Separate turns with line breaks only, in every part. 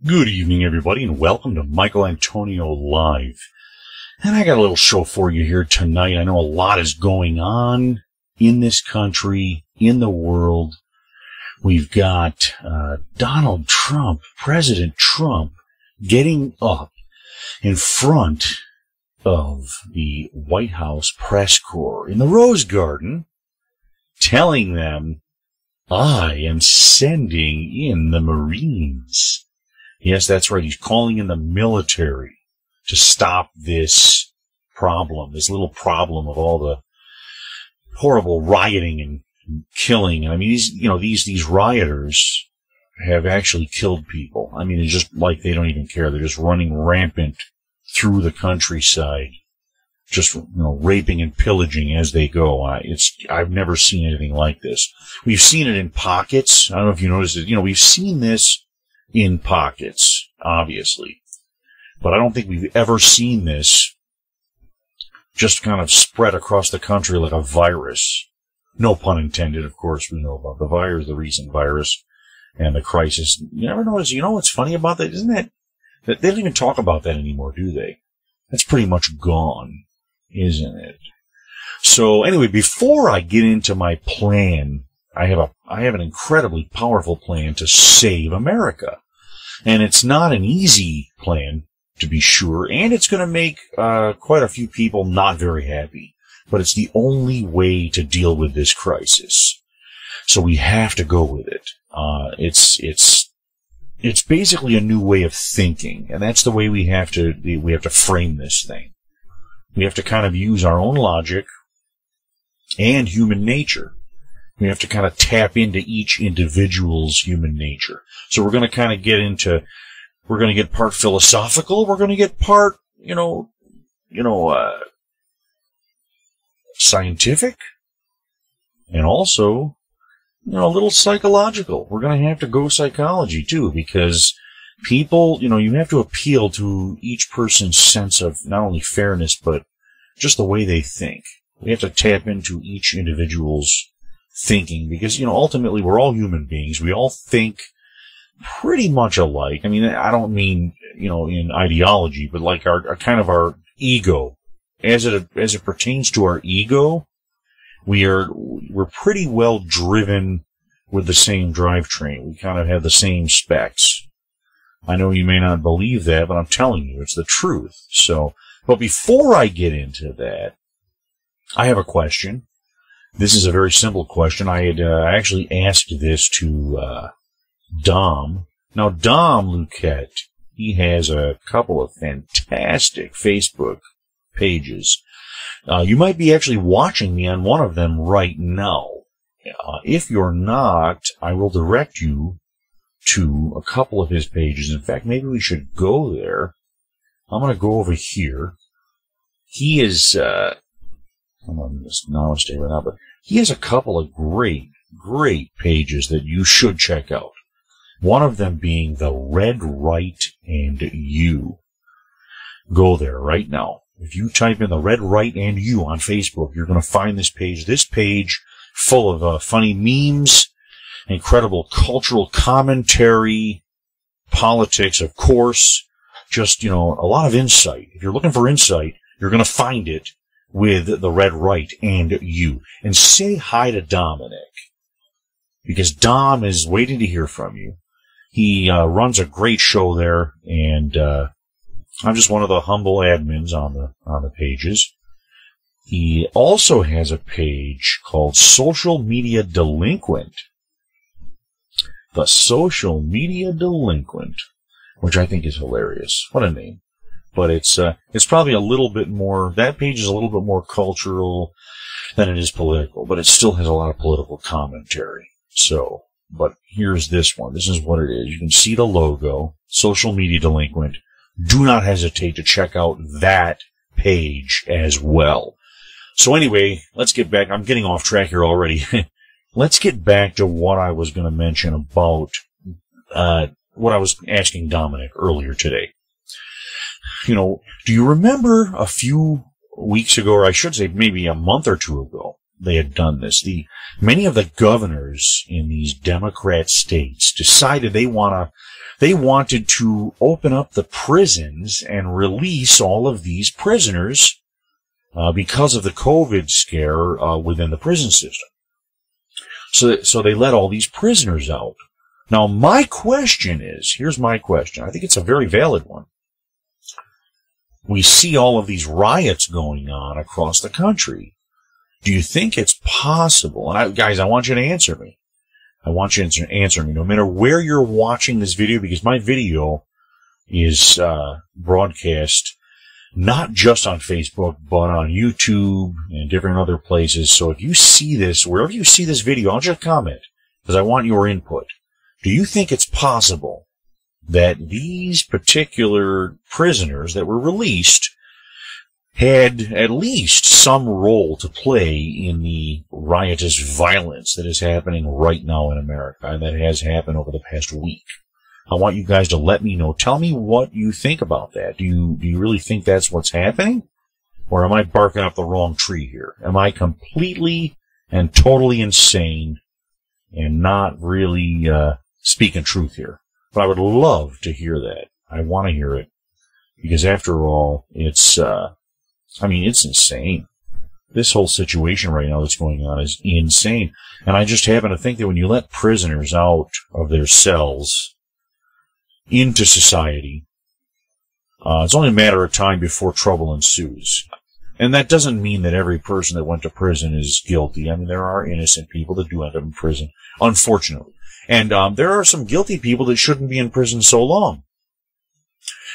Good evening, everybody, and welcome to Michaelantonio Live. And I got a little show for you here tonight. I know a lot is going on in this country, in the world. We've got Donald Trump, President Trump, getting up in front of the White House press corps in the Rose Garden, telling them, I am sending in the Marines. Yes, that's right. He's calling in the military to stop this problem, this little problem of all the horrible rioting and killing. I mean, these rioters have actually killed people. I mean, it's just like they don't even care. They're just running rampant through the countryside, just, raping and pillaging as they go. I've never seen anything like this. We've seen it in pockets. I don't know if you noticed it. We've seen this in pockets, obviously. But I don't think we've ever seen this just kind of spread across the country like a virus. No pun intended, of course. We know about the virus, the recent virus, and the crisis. You ever notice, what's funny about that? Isn't that they don't even talk about that anymore, do they? That's pretty much gone, isn't it? So anyway, before I get into my plan, I have an incredibly powerful plan to save America. And it's not an easy plan, to be sure, and it's going to make quite a few people not very happy. But it's the only way to deal with this crisis. So we have to go with it. It's basically a new way of thinking, and that's the way we have to frame this thing. We have to kind of use our own logic and human nature. We have to kind of tap into each individual's human nature. So we're going to kind of we're going to get part philosophical. We're going to get part, scientific, and also, a little psychological. We're going to have to go psychology too, because people, you have to appeal to each person's sense of not only fairness, but just the way they think. We have to tap into each individual's thinking, because, ultimately we're all human beings. We all think pretty much alike. I mean, I don't mean, in ideology, but like our kind of our ego. As it pertains to our ego, we're pretty well driven with the same drivetrain. We kind of have the same specs. I know you may not believe that, but I'm telling you, it's the truth. So, but before I get into that, I have a question. This is a very simple question. I had actually asked this to Dom. Now, Dom Luquette, he has a couple of fantastic Facebook pages. You might be actually watching me on one of them right now. If you're not, I will direct you to a couple of his pages. In fact, maybe we should go there. I'm going to go over here. He is... I'm on this namaste right now, but he has a couple of great pages that you should check out. One of them being the Red Right and You. Go there right now. If you type in the Red Right and You on Facebook, you're going to find this page. This page full of funny memes, incredible cultural commentary, politics, of course, just, a lot of insight. If you're looking for insight, you're going to find it with the Red Right and You. And say hi to Dominic, because Dom is waiting to hear from you. He runs a great show there, and I'm just one of the humble admins on the pages. He also has a page called Social Media Delinquent. The Social Media Delinquent, which I think is hilarious. What a name. But it's probably a little bit more, that page is a little bit more cultural than it is political, but it still has a lot of political commentary. So, but here's this one. This is what it is. You can see the logo, Social Media Delinquent. Do not hesitate to check out that page as well. So anyway, let's get back. I'm getting off track here already. Let's get back to what I was going to mention about what I was asking Dominic earlier today. Do you remember a few weeks ago, or I should say maybe a month or two ago, they had done this. Many of the governors in these Democrat states decided they wanted to open up the prisons and release all of these prisoners because of the COVID scare within the prison system. So they let all these prisoners out. Now, my question is, here's my question. I think it's a very valid one. We see all of these riots going on across the country. Do you think it's possible? And guys, I want you to answer me. I want you to answer me no matter where you're watching this video, because my video is broadcast not just on Facebook, but on YouTube and different other places. So if you see this, wherever you see this video, I'll just comment, because I want your input. Do you think it's possible that these particular prisoners that were released had at least some role to play in the riotous violence that is happening right now in America, and that has happened over the past week? I want you guys to let me know. Tell me what you think about that. Do you really think that's what's happening? Or am I barking up the wrong tree here? Am I completely and totally insane and not really speaking truth here? But I would love to hear that. I want to hear it. Because after all, it's insane. This whole situation right now that's going on is insane. And I just happen to think that when you let prisoners out of their cells into society, it's only a matter of time before trouble ensues. And that doesn't mean that every person that went to prison is guilty. I mean, there are innocent people that do end up in prison, unfortunately. And there are some guilty people that shouldn't be in prison so long.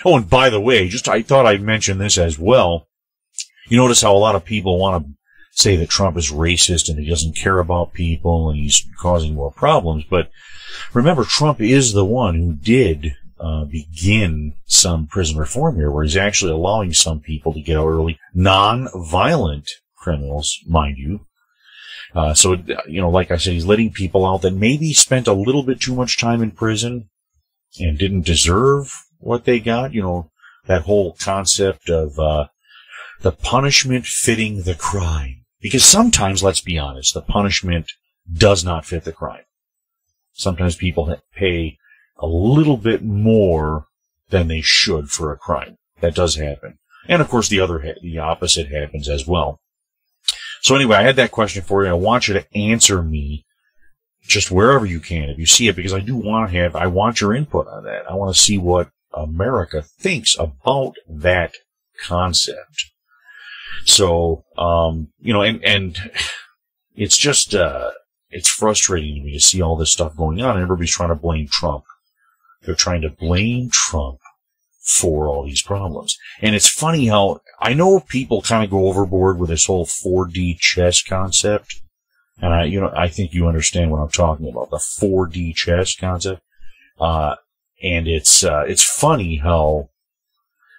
Oh, and by the way, I thought I'd mention this as well. You notice how a lot of people want to say that Trump is racist and he doesn't care about people and he's causing more problems. But remember, Trump is the one who did begin some prison reform here, where he's actually allowing some people to get out early, non-violent criminals, mind you. So, like I said, he's letting people out that maybe spent a little bit too much time in prison and didn't deserve what they got. That whole concept of the punishment fitting the crime. Because sometimes, let's be honest, the punishment does not fit the crime. Sometimes people pay a little bit more than they should for a crime. That does happen. And of course, the opposite happens as well. So anyway, I had that question for you. I want you to answer me just wherever you can, if you see it, because I want your input on that. I want to see what America thinks about that concept. So, and it's just, it's frustrating to me to see all this stuff going on, and everybody's trying to blame Trump. They're trying to blame Trump for all these problems. And it's funny how I know people kind of go overboard with this whole 4D chess concept. And I think you understand what I'm talking about, the 4D chess concept. And it's funny how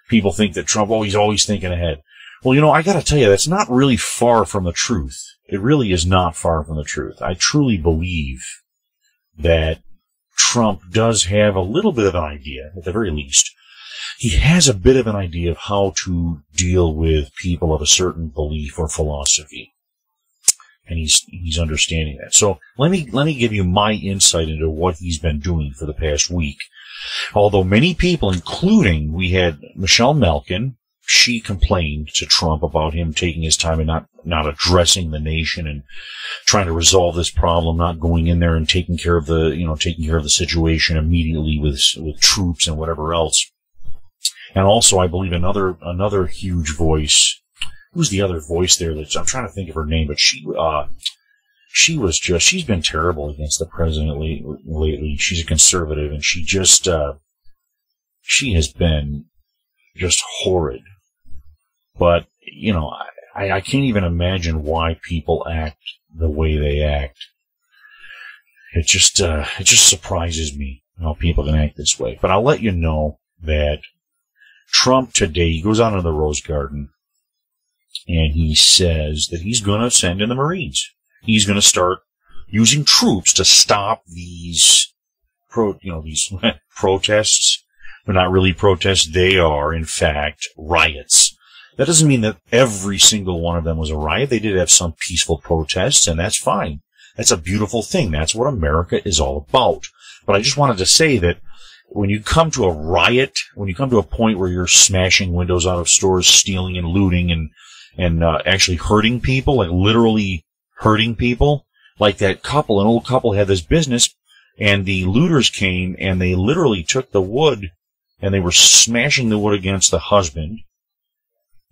people think that Trump, he's always thinking ahead. Well, I gotta tell you, that's not really far from the truth. It really is not far from the truth. I truly believe that Trump does have a little bit of an idea, at the very least. He has a bit of an idea of how to deal with people of a certain belief or philosophy. And he's understanding that. So let me give you my insight into what he's been doing for the past week. Although many people, including, we had Michelle Malkin, she complained to Trump about him taking his time and not addressing the nation and trying to resolve this problem, not going in there and taking care of the situation immediately with troops and whatever else. And also, I believe another huge voice. Who's the other voice there? I'm trying to think of her name, but she's been terrible against the president lately. She's a conservative, and she has been just horrid. But, I can't even imagine why people act the way they act. It just surprises me how people can act this way. But I'll let you know that Trump today, he goes out into the Rose Garden, and he says that he's going to send in the Marines. He's going to start using troops to stop these protests. They're not really protests. They are, in fact, riots. That doesn't mean that every single one of them was a riot. They did have some peaceful protests, and that's fine. That's a beautiful thing. That's what America is all about. But I just wanted to say that when you come to a riot, when you come to a point where you're smashing windows out of stores, stealing and looting and actually hurting people, like literally hurting people, like that couple, an old couple had this business, and the looters came and they literally took the wood and they were smashing the wood against the husband,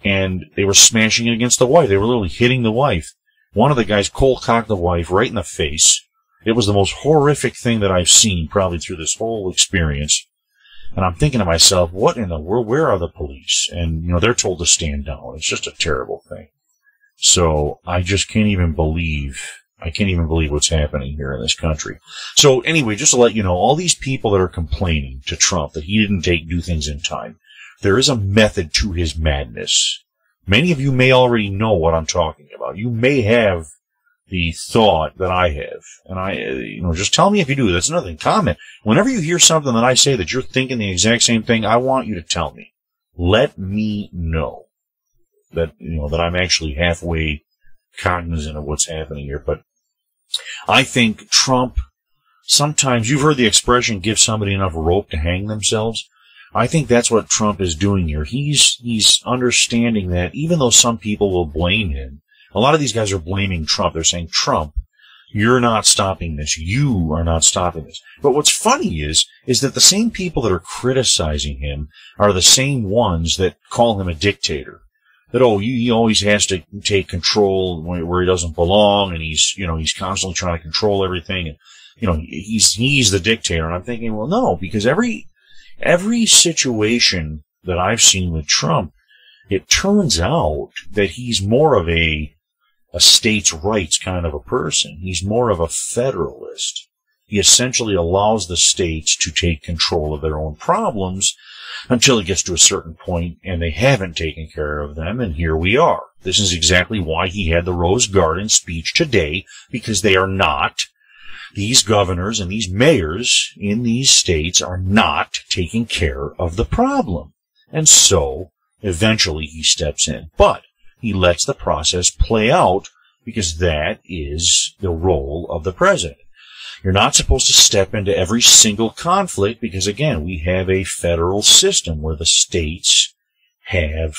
and they were smashing it against the wife. They were literally hitting the wife. One of the guys cold-cocked the wife right in the face. It was the most horrific thing that I've seen probably through this whole experience. And I'm thinking to myself, what in the world, where are the police? And, you know, they're told to stand down. It's just a terrible thing. So I just can't even believe what's happening here in this country. So anyway, just to let you know, all these people that are complaining to Trump that he didn't do things in time, there is a method to his madness. Many of you may already know what I'm talking about. You may have the thought that I have. And just tell me if you do. That's another thing. Comment. Whenever you hear something that I say that you're thinking the exact same thing, I want you to tell me. Let me know that, that I'm actually halfway cognizant of what's happening here. But I think Trump, sometimes, you've heard the expression, give somebody enough rope to hang themselves. I think that's what Trump is doing here. He's understanding that even though some people will blame him, a lot of these guys are blaming Trump. They're saying, Trump, you're not stopping this. You are not stopping this. But what's funny is that the same people that are criticizing him are the same ones that call him a dictator. That, he always has to take control where he doesn't belong, and he's constantly trying to control everything, and, he's the dictator. And I'm thinking, well, no, because every situation that I've seen with Trump, it turns out that he's more of a states' rights kind of a person. He's more of a federalist. He essentially allows the states to take control of their own problems until it gets to a certain point, and they haven't taken care of them, and here we are. This is exactly why he had the Rose Garden speech today, because they are not, these governors and these mayors in these states are not taking care of the problem. And so, eventually he steps in. But he lets the process play out because that is the role of the president. You're not supposed to step into every single conflict because, again, we have a federal system where the states have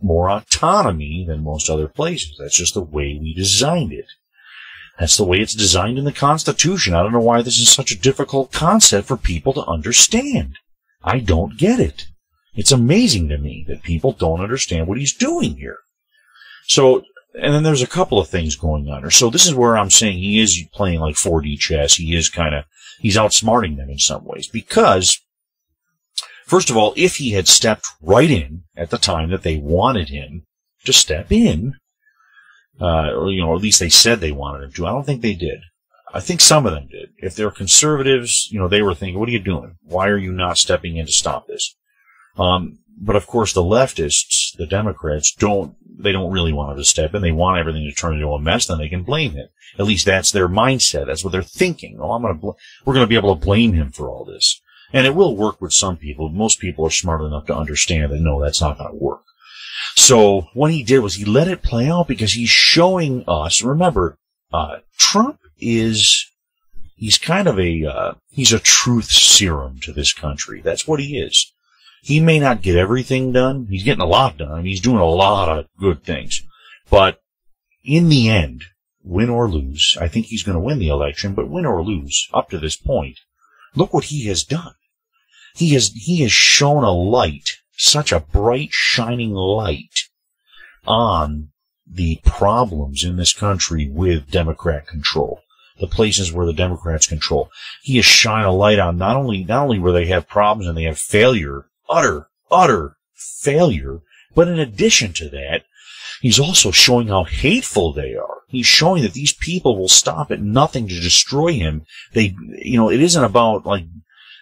more autonomy than most other places. That's just the way we designed it. That's the way it's designed in the Constitution. I don't know why this is such a difficult concept for people to understand. I don't get it. It's amazing to me that people don't understand what he's doing here. So, and then there's a couple of things going on here. So this is where I'm saying he is playing like 4D chess. He's outsmarting them in some ways. Because, first of all, if he had stepped right in at the time that they wanted him to step in, or at least they said they wanted him to, I don't think they did. I think some of them did. If they're conservatives, they were thinking, what are you doing? Why are you not stepping in to stop this? But of course the leftists, the Democrats, don't really want him to step in. They want everything to turn into a mess, then they can blame him. At least that's their mindset. That's what they're thinking. We're going to be able to blame him for all this. And it will work with some people. Most people are smart enough to understand that no, that's not going to work. So what he did was he let it play out because he's showing us, remember, Trump he's a truth serum to this country. That's what he is. He may not get everything done. He's getting a lot done. He's doing a lot of good things. But in the end, win or lose, I think he's going to win the election, but win or lose, up to this point, look what he has done. He has shown a light, such a bright, shining light on the problems in this country with Democrat control. The places where the Democrats control. He has shined a light on not only where they have problems and they have failure, utter failure, but in addition to that, he's also showing how hateful they are. He's showing that these people will stop at nothing to destroy him. It isn't about like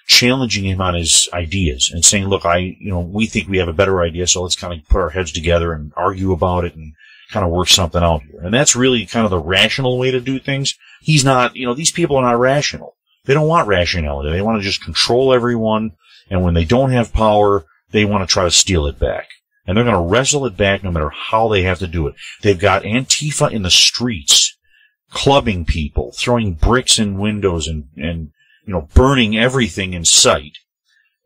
challenging him on his ideas and saying, look, we think we have a better idea, so let's kind of put our heads together and argue about it and kind of work something out here. And that's really kind of the rational way to do things. He's not, these people are not rational. They don't want rationality. They want to just control everyone. And when they don't have power, they want to try to steal it back. And they're going to wrestle it back no matter how they have to do it. They've got Antifa in the streets, clubbing people, throwing bricks in windows and burning everything in sight.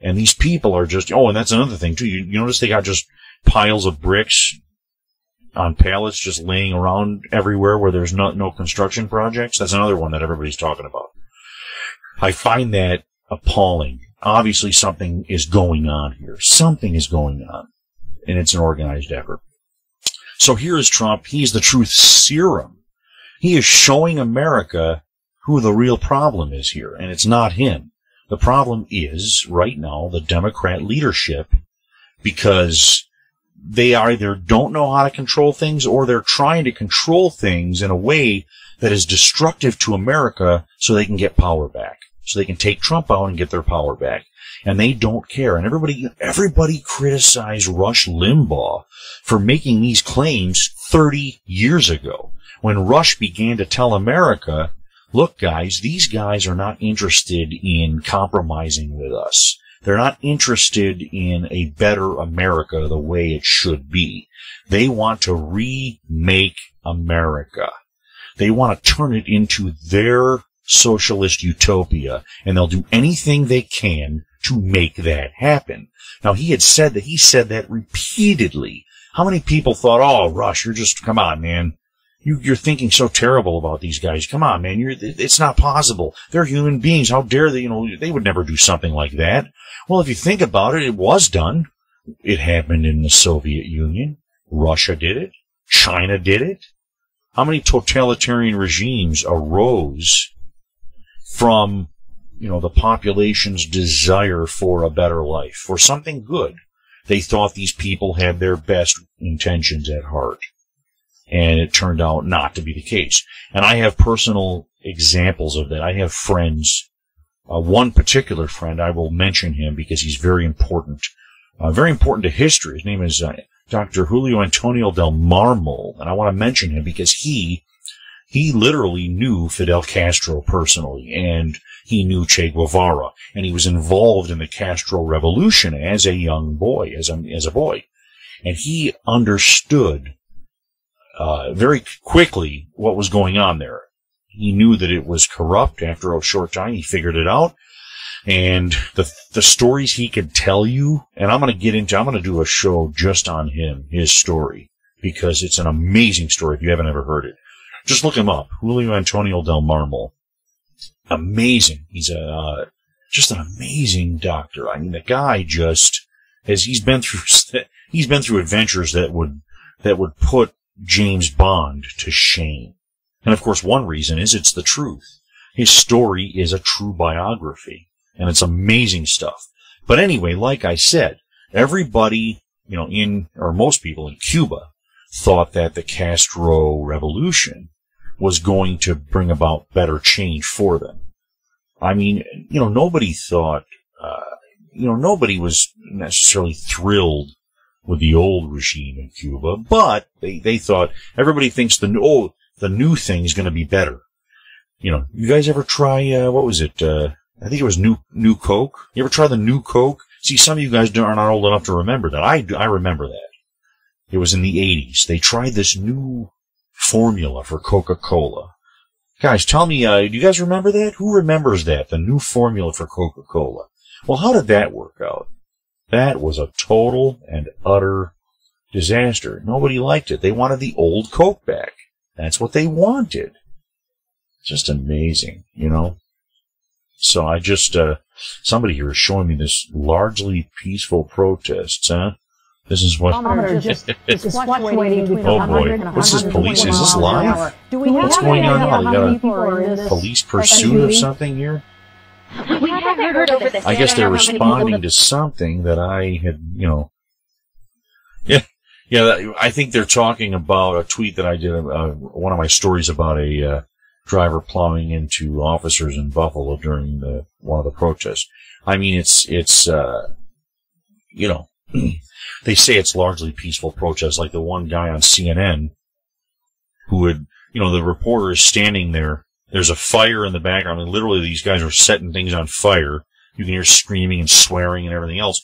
And these people are just, and that's another thing too. You notice they got just piles of bricks on pallets just laying around everywhere where there's no construction projects. That's another one that everybody's talking about. I find that appalling. Obviously something is going on here. Something is going on. And it's an organized effort. So here is Trump. He's the truth serum. He is showing America who the real problem is here. And it's not him. The problem is, right now, the Democrat leadership, because they either don't know how to control things or they're trying to control things in a way that is destructive to America so they can get power back. So they can take Trump out and get their power back. And they don't care. And everybody criticized Rush Limbaugh for making these claims 30 years ago, when Rush began to tell America, look, guys, these guys are not interested in compromising with us. They're not interested in a better America the way it should be. They want to remake America. They want to turn it into their socialist utopia, and they'll do anything they can to make that happen. Now, he said that repeatedly. How many people thought, oh, Rush, come on, man. You're thinking so terrible about these guys. Come on, man. It's not possible. They're human beings. How dare they? They would never do something like that. Well, if you think about it, it was done. It happened in the Soviet Union. Russia did it. China did it. How many totalitarian regimes arose from, the population's desire for a better life, for something good? They thought these people had their best intentions at heart. And it turned out not to be the case. And I have personal examples of that. I have friends, one particular friend, I will mention him because he's very important to history. His name is Dr. Julio Antonio del Marmol, and I want to mention him because he literally knew Fidel Castro personally, and he knew Che Guevara, and he was involved in the Castro Revolution as a young boy, as a boy. And he understood very quickly what was going on there. He knew that it was corrupt. After a short time, he figured it out. And the stories he could tell you, and I'm going to do a show just on him, his story, because it's an amazing story if you haven't ever heard it. Just look him up, Julio Antonio del Marmol. Amazing. He's just an amazing doctor. I mean, the guy he's been through adventures that would put James Bond to shame. And of course, one reason is it's the truth. His story is a true biography, and it's amazing stuff. But anyway, like I said, everybody, most people in Cuba thought that the Castro Revolution was going to bring about better change for them. I mean, nobody thought, nobody was necessarily thrilled with the old regime in Cuba, but they thought, everybody thinks the new thing is going to be better. You guys ever try, what was it? I think it was new Coke. You ever try the new Coke? See, some of you guys are not old enough to remember that. I remember that. It was in the 80s. They tried this new formula for Coca-Cola. Guys, tell me, do you guys remember that? Who remembers that? The new formula for Coca-Cola. Well, how did that work out? That was a total and utter disaster. Nobody liked it. They wanted the old Coke back. That's what they wanted. Just amazing, So I just, somebody here is showing me this largely peaceful protests, huh? This is what...
just fluctuating between
oh boy, what's this police? Is this live? What's going on now? You got a police pursuit of something here?
We haven't heard over this.
I guess they're responding to something that I had, Yeah, I think they're talking about a tweet that I did, one of my stories about a driver plowing into officers in Buffalo during one of the protests. I mean, it's they say it's largely peaceful protests, like the one guy on CNN who would, the reporter is standing there. There's a fire in the background, and literally these guys are setting things on fire. You can hear screaming and swearing and everything else.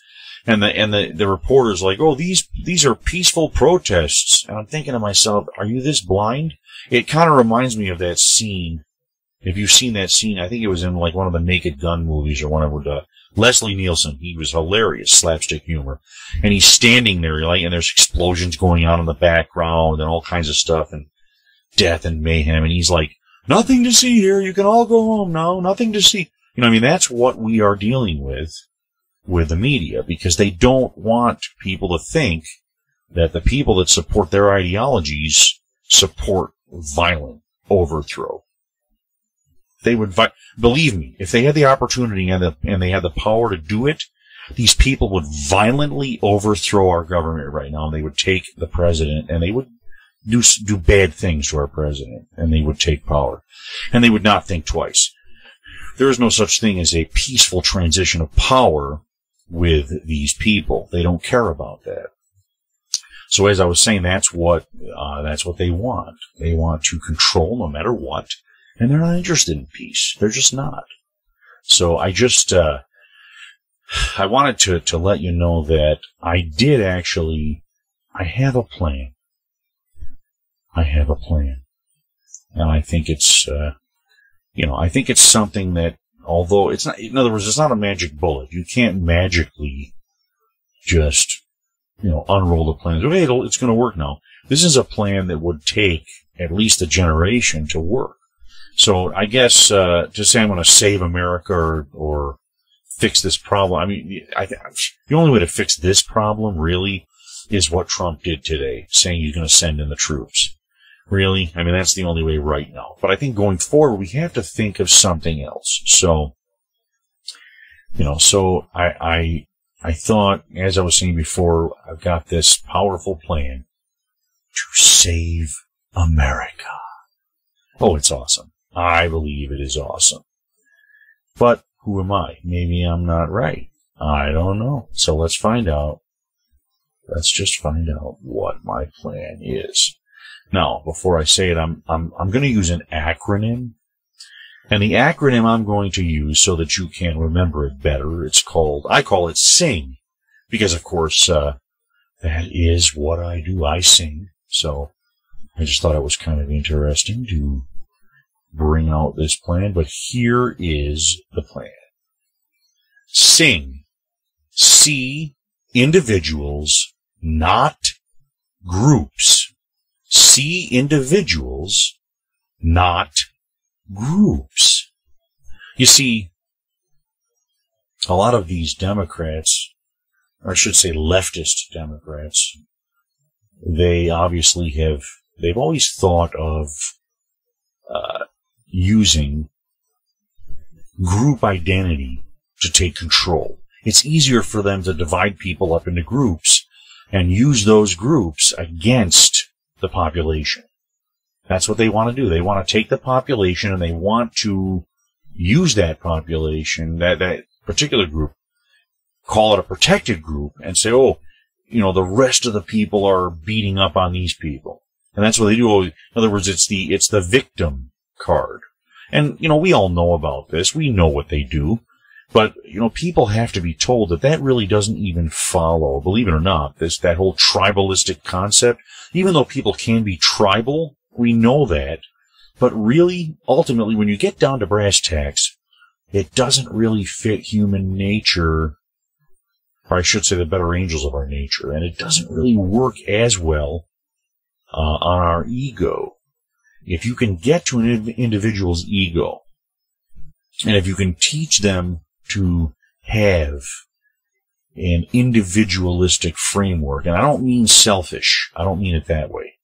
And the reporter's like, oh, these are peaceful protests. And I'm thinking to myself, are you this blind? It kind of reminds me of that scene. If you've seen that scene, I think it was in like one of the Naked Gun movies or one with Leslie Nielsen. He was hilarious, slapstick humor. And he's standing there, like, and there's explosions going on in the background and all kinds of stuff and death and mayhem. And he's like, nothing to see here. You can all go home now. Nothing to see. You know, I mean, that's what we are dealing with the media, because they don't want people to think that the people that support their ideologies support violent overthrow. They would, believe me, if they had the opportunity and they had the power to do it, these people would violently overthrow our government right now, and they would take the president, and they would do bad things to our president, and they would take power. And they would not think twice. There is no such thing as a peaceful transition of power with these people. They don't care about that. So as I was saying, that's what they want. They want to control no matter what, and they're not interested in peace. They're just not. So I just, I wanted to let you know that I have a plan. I have a plan. And I think it's, I think it's something that, although it's not, in other words, it's not a magic bullet. You can't magically just, unroll the plan. Hey, it's going to work now. This is a plan that would take at least a generation to work. So I guess, to say I'm going to save America or fix this problem, I mean, the only way to fix this problem really is what Trump did today, saying he's going to send in the troops. Really? I mean, that's the only way right now. But I think going forward, we have to think of something else. So, I thought, as I was saying before, I've got this powerful plan to save America. Oh, it's awesome. I believe it is awesome. But who am I? Maybe I'm not right. I don't know. So let's find out. Let's just find out what my plan is. Now, before I say it, I'm going to use an acronym. And the acronym I'm going to use so that you can remember it better, I call it SING. Because, of course, that is what I do. I sing. So I just thought it was kind of interesting to bring out this plan. But here is the plan. SING. See individuals, not groups. See individuals, not groups. You see, a lot of these Democrats, or I should say leftist Democrats, they've always thought of using group identity to take control. It's easier for them to divide people up into groups and use those groups against the population. That's what they want to do. They want to take the population and they want to use that population, that particular group, call it a protected group, and say, oh, the rest of the people are beating up on these people. And that's what they do. In other words, it's the victim card. And, we all know about this. We know what they do. But, people have to be told that really doesn't even follow, believe it or not, that whole tribalistic concept. Even though people can be tribal, we know that. But really, ultimately, when you get down to brass tacks, it doesn't really fit human nature, or I should say the better angels of our nature, and it doesn't really work as well on our ego. If you can get to an individual's ego, and if you can teach them to have an individualistic framework, and I don't mean selfish, I don't mean it that way,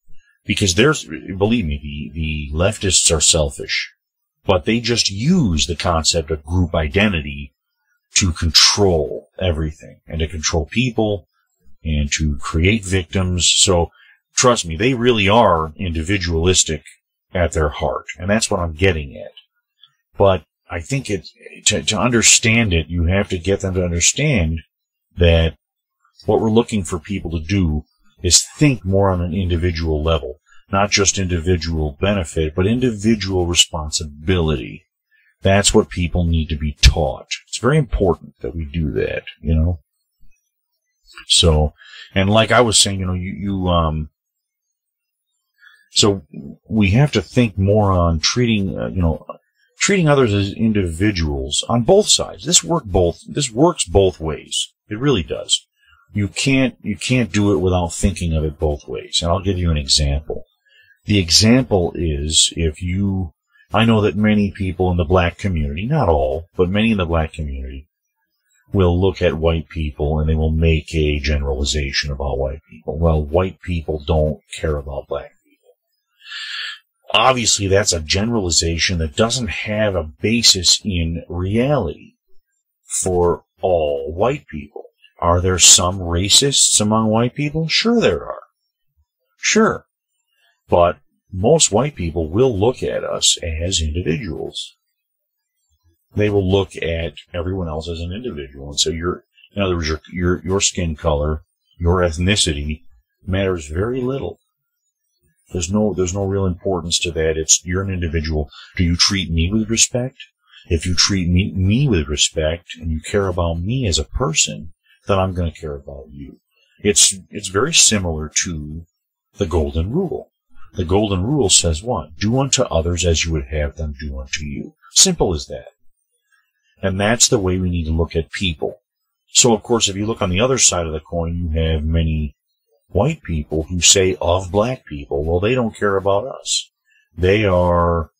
because believe me, the leftists are selfish, but they just use the concept of group identity to control everything, and to control people, and to create victims. So, trust me, they really are individualistic at their heart, and that's what I'm getting at. But I think to understand it, you have to get them to understand that what we're looking for people to do is think more on an individual level. Not just individual benefit, but individual responsibility. That's what people need to be taught. It's very important that we do that, So, and like I was saying, so we have to think more on treating others as individuals on both sides. This works both ways. It really does. You can't do it without thinking of it both ways. And I'll give you an example. The example is I know that many people in the black community, not all, but many in the black community, will look at white people and they will make a generalization about white people. Well, white people don't care about black people. Obviously, that's a generalization that doesn't have a basis in reality for all white people. Are there some racists among white people? Sure there are. Sure. But most white people will look at us as individuals. They will look at everyone else as an individual. And so in other words, your skin color, your ethnicity matters very little. There's no real importance to that. You're an individual. Do you treat me with respect? If you treat me with respect and you care about me as a person, then I'm going to care about you. It's very similar to the Golden Rule. The Golden Rule says what? Do unto others as you would have them do unto you. Simple as that. And that's the way we need to look at people. So, of course, if you look on the other side of the coin, you have many white people who say of black people, well, they don't care about us. They are,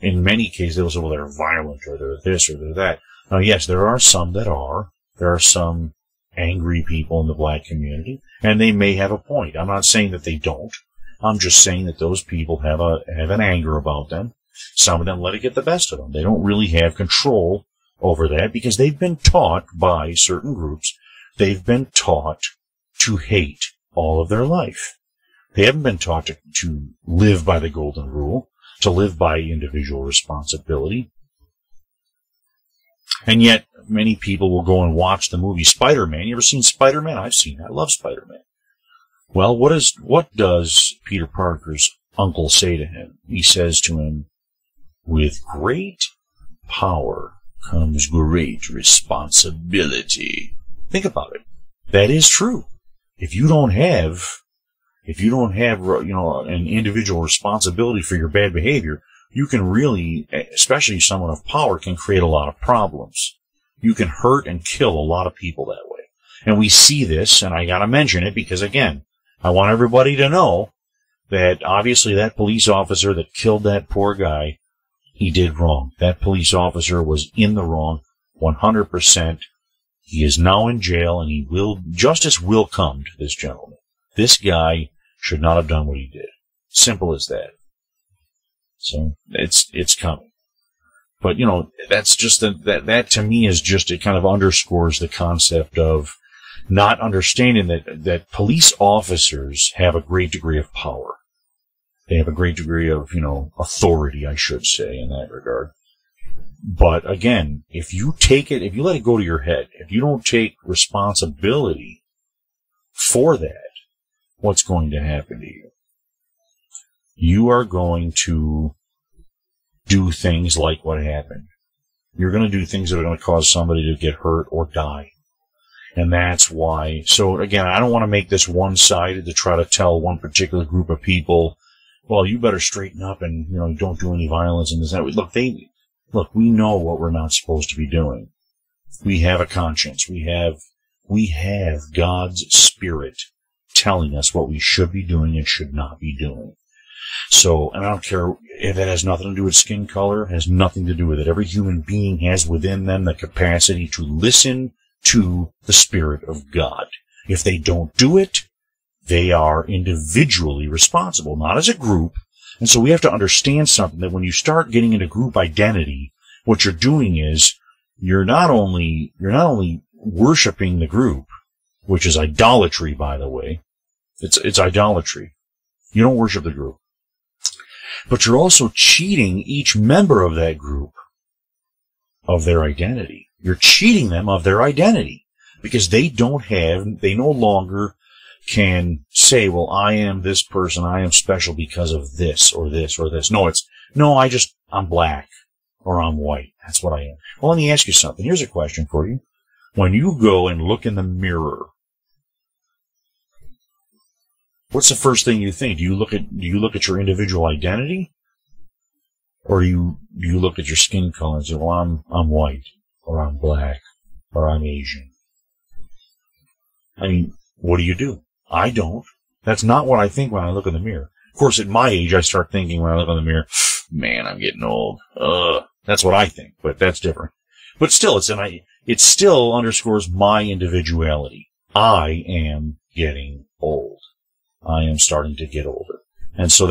in many cases, they'll say, well, they're violent, or they're this, or they're that. Now, yes, there are some that are. There are some angry people in the black community, and they may have a point. I'm not saying that they don't. I'm just saying that those people have an anger about them. Some of them let it get the best of them. They don't really have control over that because they've been taught by certain groups, they've been taught to hate all of their life. They haven't been taught to live by the Golden Rule, to live by individual responsibility. And yet, many people will go and watch the movie Spider-Man. You ever seen Spider-Man? I've seen it. I love Spider-Man. Well, what does Peter Parker's uncle say to him? He says to him, with great power comes great responsibility. Think about it. That is true. If you don't have, an individual responsibility for your bad behavior, you can really, especially someone of power, can create a lot of problems. You can hurt and kill a lot of people that way. And we see this, and I gotta mention it because, again, I want everybody to know that obviously that police officer that killed that poor guy, he did wrong. That police officer was in the wrong 100%. He is now in jail, and justice will come to this gentleman. This guy should not have done what he did. Simple as that. So, it's coming. But, that's just, that to me is just, it kind of underscores the concept of not understanding that police officers have a great degree of power. They have a great degree of, authority, I should say, in that regard. But again, if you let it go to your head, if you don't take responsibility for that, what's going to happen to you? You are going to do things like what happened. You're going to do things that are going to cause somebody to get hurt or die. And that's why, so again, I don't want to make this one-sided to try to tell one particular group of people, well, you better straighten up and, don't do any violence and this and that. Look, we know what we're not supposed to be doing. We have a conscience. We have God's Spirit telling us what we should be doing and should not be doing. So, and I don't care if it has nothing to do with skin color, has nothing to do with it. Every human being has within them the capacity to listen to the Spirit of God. If they don't do it, they are individually responsible, not as a group. And so we have to understand something, that when you start getting into group identity, what you're doing is you're not only worshiping the group, which is idolatry, by the way. It's idolatry. You don't worship the group. But you're also cheating each member of that group of their identity. You're cheating them of their identity because they no longer can say, well, I am this person, I am special because of this or this or this. I'm black or I'm white. That's what I am. Well, let me ask you something. Here's a question for you. When you go and look in the mirror, what's the first thing you think? Do you look at your individual identity? Or do you look at your skin color and say, well, I'm white, or I'm black, or I'm Asian? I mean, what do? I don't. That's not what I think when I look in the mirror. Of course, at my age, I start thinking when I look in the mirror, man, I'm getting old. That's what I think, but that's different. But still, it still underscores my individuality. I am getting old. I am starting to get older. And so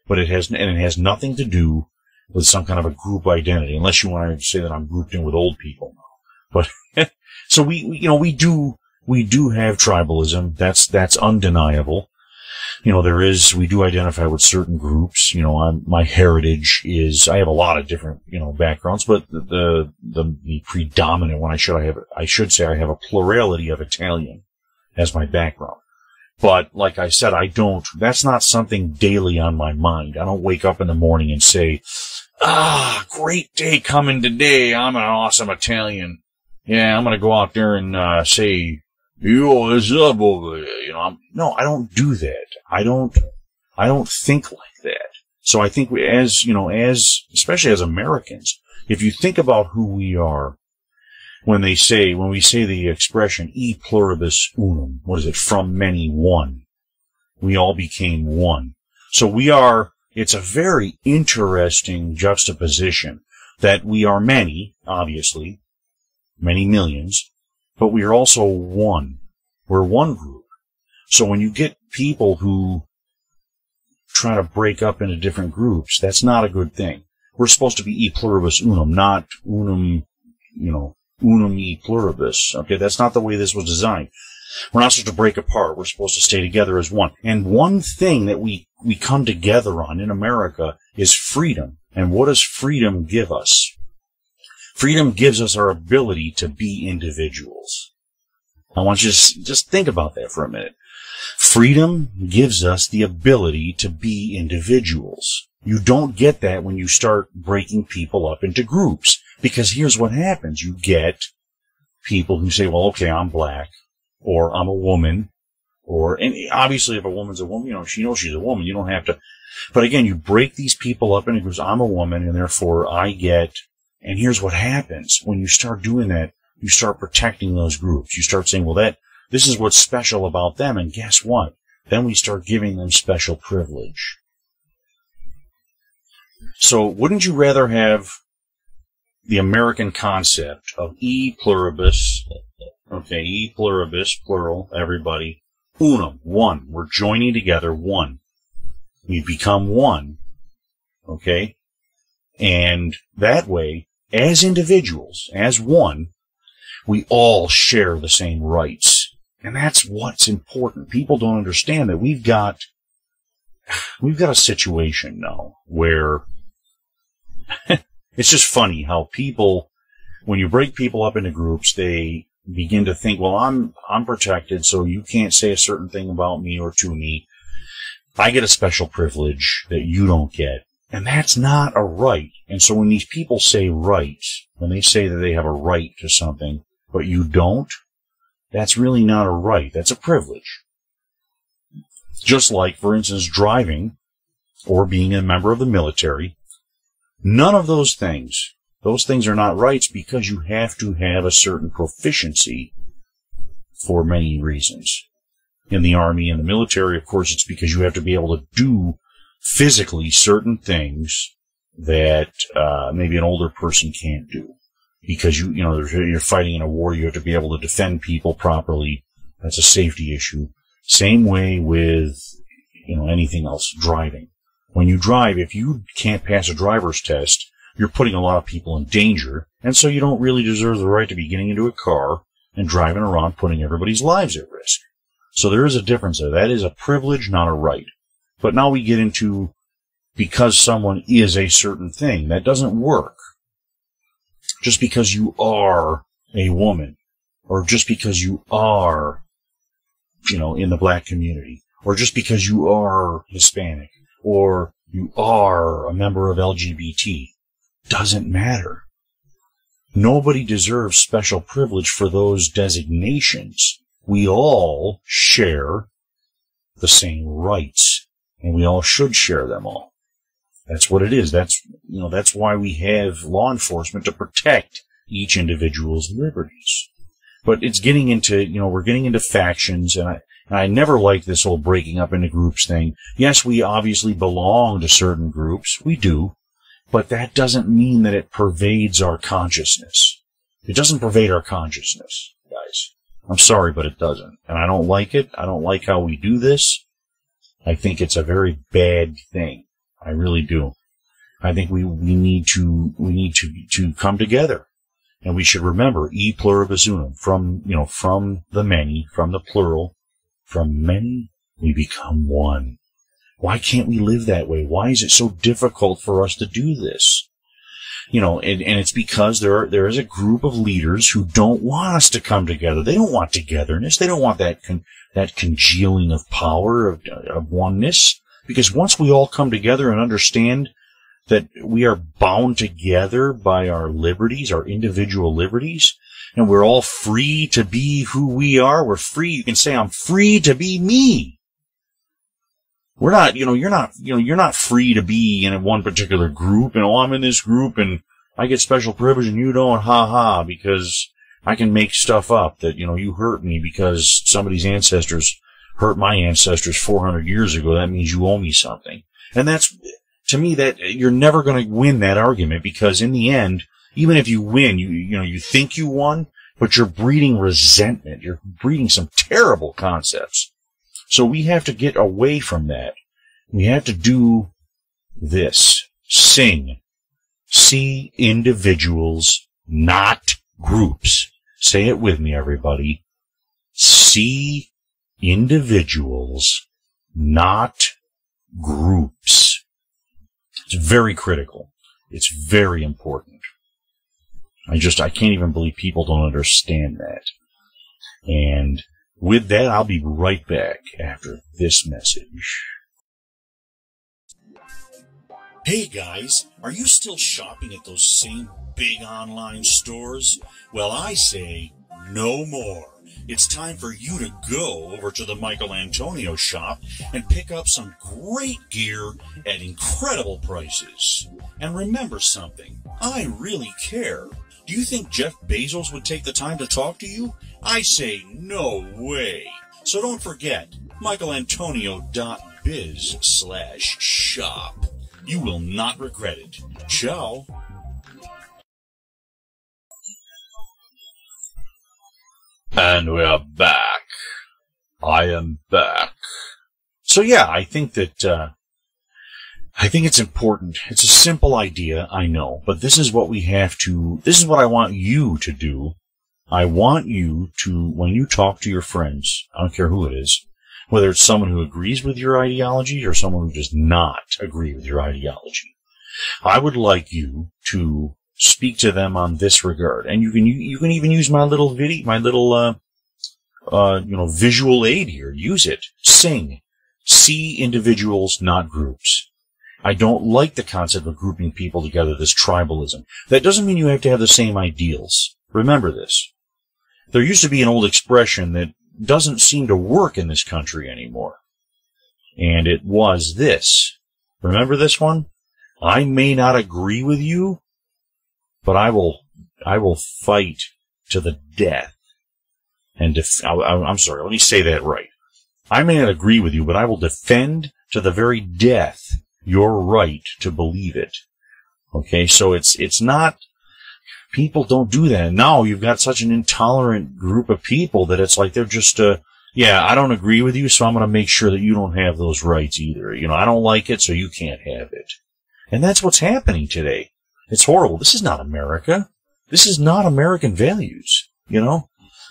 but it has nothing to do with some kind of a group identity, unless you want to say that I'm grouped in with old people now. But, so we do have tribalism. That's undeniable. We do identify with certain groups. My heritage is, I have a lot of different, backgrounds, but the predominant one, I should say I have a plurality of Italian as my background. But like I said, that's not something daily on my mind. I don't wake up in the morning and say, great day coming today. I'm an awesome Italian. Yeah, I'm going to go out there and, say, yo, what's up over there? No, I don't do that. I don't think like that. So I think especially as Americans, if you think about who we are, when we say the expression e pluribus unum, what is it? From many, one. We all became one. So it's a very interesting juxtaposition that we are many, obviously, many millions, but we are also one. We're one group. So when you get people who try to break up into different groups, that's not a good thing. We're supposed to be e pluribus unum, not unum e pluribus. Okay, that's not the way this was designed. We're not supposed to break apart. We're supposed to stay together as one. And one thing that we come together on in America is freedom. And what does freedom give us? Freedom gives us our ability to be individuals. I want you to just think about that for a minute. Freedom gives us the ability to be individuals. You don't get that when you start breaking people up into groups. Because here's what happens. You people who say, well, okay, I'm black, or I'm a woman, and obviously if a woman's a woman, she knows she's a woman. You don't have to. But again, you break these people up into groups. I'm a woman, and therefore and here's what happens. When you start doing that, you start protecting those groups. You start saying, well, this is what's special about them, and guess what? Then we start giving them special privilege. So wouldn't you rather have the American concept of e pluribus, okay, e pluribus, plural, everybody, unum, one. We're joining together, one. We become one, okay? And that way, as individuals, as one, we all share the same rights. And that's what's important. People don't understand that we've got a situation now where it's just funny how people, when you break people up into groups, they begin to think, well, I'm protected, so you can't say a certain thing about me or to me. I get a special privilege that you don't get. And that's not a right. And so when these people say rights, when they say that they have a right to something, but you don't, that's really not a right. That's a privilege. Just like, for instance, driving or being a member of the military. None of those things are not rights because you have to have a certain proficiency for many reasons. In the Army and the military, of course, it's because you have to be able to do physically certain things that maybe an older person can't do. Because you're fighting in a war, you have to be able to defend people properly. That's a safety issue. Same way with anything else, driving. When you drive, if you can't pass a driver's test, you're putting a lot of people in danger, and so you don't really deserve the right to be getting into a car and driving around putting everybody's lives at risk. So there is a difference there. That is a privilege, not a right. But now we get into, because someone is a certain thing, that doesn't work. Just because you are a woman, or just because you are, in the black community, or just because you are Hispanic, or you are a member of LGBT, doesn't matter. Nobody deserves special privilege for those designations. We all share the same rights, and we all should share them all. That's what it is. That's why we have law enforcement, to protect each individual's liberties. But it's getting into, we're getting into factions, and I never liked this whole breaking up into groups thing. Yes, we obviously belong to certain groups. We do. But that doesn't mean that it pervades our consciousness. It doesn't pervade our consciousness, guys. I'm sorry, but it doesn't. And I don't like it. I don't like how we do this. I think it's a very bad thing. I really do. I think we need to come together. And we should remember e pluribus unum, from the many, from the plural, from many we become one. Why can't we live that way? Why is it so difficult for us to do this? And it's because there is a group of leaders who don't want us to come together. They don't want togetherness. They don't want that congealing of power, of oneness. Because once we all come together and understand that we are bound together by our liberties, our individual liberties, and we're all free to be who we are, we're free. You can say, I'm free to be me. We're not, you're not free to be in one particular group. I'm in this group and I get special privilege and you don't, because I can make stuff up that, you hurt me because somebody's ancestors hurt my ancestors 400 years ago. That means you owe me something. And that's, to me, that you're never going to win that argument, because in the end, even if you win, you think you won, but you're breeding resentment. You're breeding some terrible concepts. So we have to get away from that. We have to do this. Sing. See individuals, not groups. Say it with me, everybody. See individuals, not groups. It's very critical. It's very important. I can't even believe people don't understand that. And with that, I'll be right back after this message. Hey guys, are you still shopping at those same big online stores? Well, I say no more. It's time for you to go over to the Michaelantonio shop and pick up some great gear at incredible prices. And remember something, I really care. Do you think Jeff Bezos would take the time to talk to you? I say no way. So don't forget, michaelantonio.biz/shop. You will not regret it. Ciao. And we're back. I am back. So yeah, I think that, I think it's important. It's a simple idea, I know, but this is what we have to, this is what I want you to do. I want you to, when you talk to your friends, I don't care who it is, whether it's someone who agrees with your ideology or someone who does not agree with your ideology, I would like you to speak to them on this regard. And you can even use my little video, my little, visual aid here. Use it. Sing. See individuals, not groups. I don't like the concept of grouping people together, this tribalism. That doesn't mean you have to have the same ideals. Remember this. There used to be an old expression that doesn't seem to work in this country anymore. And it was this. Remember this one? I may not agree with you, but I will fight to the death. And I'm sorry, let me say that right. I may not agree with you, but I will defend to the very death your right to believe it. Okay, so it's not, people don't do that. And now you've got such an intolerant group of people that it's like they're just, yeah, I don't agree with you, so I'm going to make sure that you don't have those rights either. I don't like it, so you can't have it. And that's what's happening today. It's horrible. This is not America. This is not American values,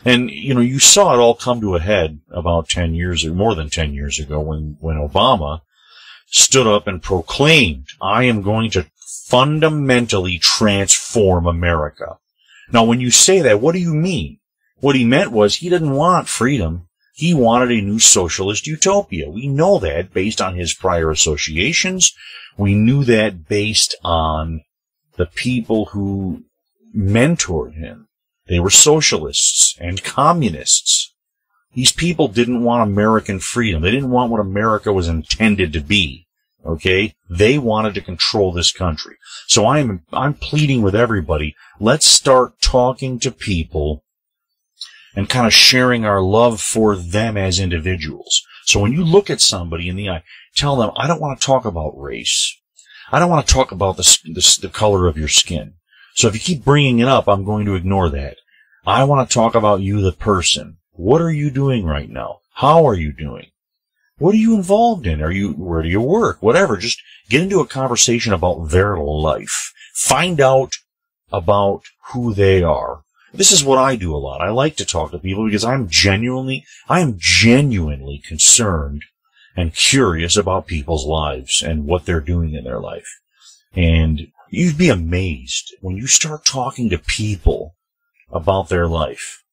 And, you saw it all come to a head about 10 years or more than 10 years ago when Obama stood up and proclaimed, I am going to fundamentally transform America. Now, when you say that, what do you mean? What he meant was he didn't want freedom. He wanted a new socialist utopia. We know that based on his prior associations. We knew that based on the people who mentored him. They were socialists and communists. These people didn't want American freedom. They didn't want what America was intended to be. Okay? They wanted to control this country. So I'm pleading with everybody, let's start talking to people and kind of sharing our love for them as individuals. So when you look at somebody in the eye, tell them, I don't want to talk about race. I don't want to talk about the color of your skin. So if you keep bringing it up, I'm going to ignore that. I want to talk about you, the person. What are you doing right now? How are you doing? What are you involved in? Where do you work? Whatever. Just get into a conversation about their life. Find out about who they are. This is what I do a lot. I like to talk to people because I am genuinely concerned and curious about people's lives and what they're doing in their life. And you'd be amazed when you start talking to people about their life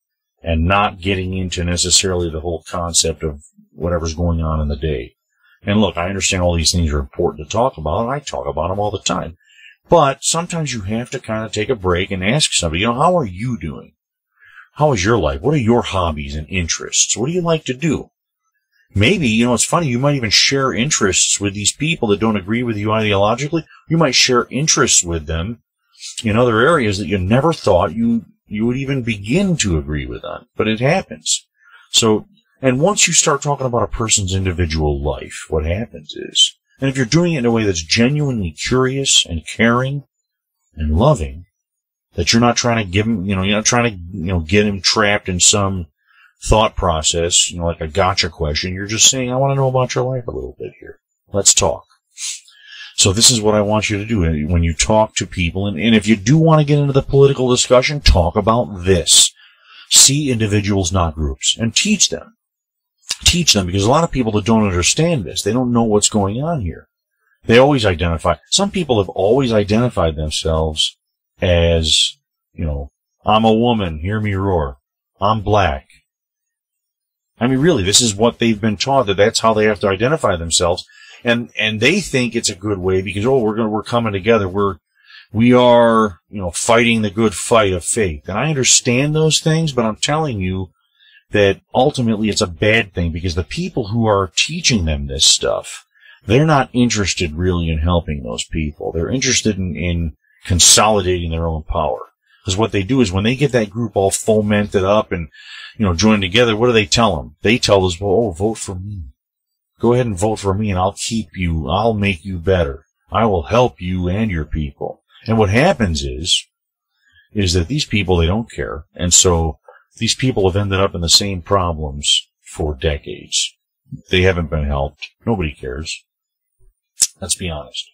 and not getting into necessarily the whole concept of whatever's going on in the day. And look, I understand all these things are important to talk about, and I talk about them all the time. But sometimes you have to kind of take a break and ask somebody, how are you doing? How is your life? What are your hobbies and interests? What do you like to do? Maybe, it's funny, you might even share interests with these people that don't agree with you ideologically. You might share interests with them in other areas that you never thought you would even begin to agree with on. But it happens. So, and once you start talking about a person's individual life, what happens is, and if you're doing it in a way that's genuinely curious and caring and loving, that you're not trying to give him, you're not trying to, get him trapped in some thought process, like a gotcha question. You're just saying, I want to know about your life a little bit here. Let's talk. So this is what I want you to do when you talk to people. And if you do want to get into the political discussion, talk about this. See individuals, not groups, and teach them. Teach them, because a lot of people that don't understand this, they don't know what's going on here. They always identify, some people have always identified themselves as, I'm a woman, hear me roar. I'm black. I mean, really, this is what they've been taught, that's how they have to identify themselves. And they think it's a good way because, we're coming together. We are, fighting the good fight of faith. And I understand those things, but I'm telling you that ultimately it's a bad thing because the people who are teaching them this stuff, they're not interested really in helping those people. They're interested in consolidating their own power. Because what they do is when they get that group all fomented up and, joined together, what do they tell them? They tell us, vote for me. Go ahead and vote for me and I'll make you better. I will help you and your people. And what happens is that these people, they don't care. And so these people have ended up in the same problems for decades. They haven't been helped. Nobody cares. Let's be honest.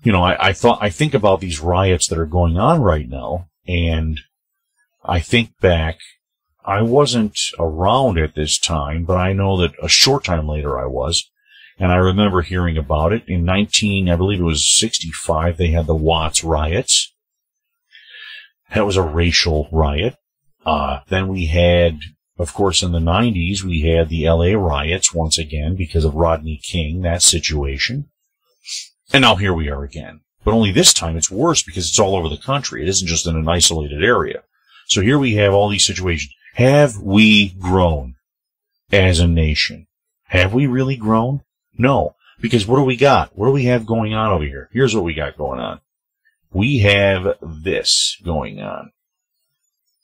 I think about these riots that are going on right now, and I think back, I wasn't around at this time, but I know that a short time later I was, and I remember hearing about it. In I believe it was 65, they had the Watts riots. That was a racial riot. Then we had, of course, in the 90s, we had the LA riots once again because of Rodney King, that situation. And now here we are again. But only this time it's worse because it's all over the country. It isn't just in an isolated area. So here we have all these situations. Have we grown as a nation? Have we really grown? No. Because what do we got? What do we have going on over here? Here's what we got going on. We have this going on.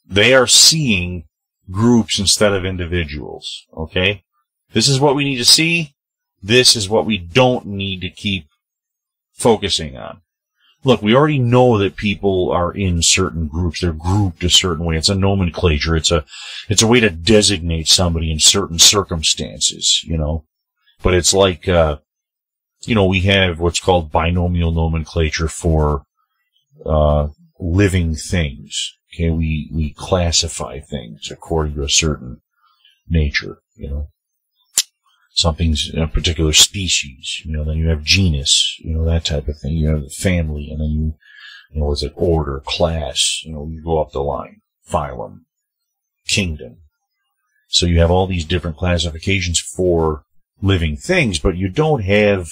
They are seeing groups instead of individuals. Okay? This is what we need to see. This is what we don't need to keep focusing on. Look, we already know that people are in certain groups. They're grouped a certain way. It's a nomenclature. It's a way to designate somebody in certain circumstances, But it's like, we have what's called binomial nomenclature for, living things. Okay, we classify things according to a certain nature, Something's a particular species, then you have genus, that type of thing. You have the family, and then what's it, order, class, you go up the line, phylum, kingdom. So you have all these different classifications for living things, but you don't have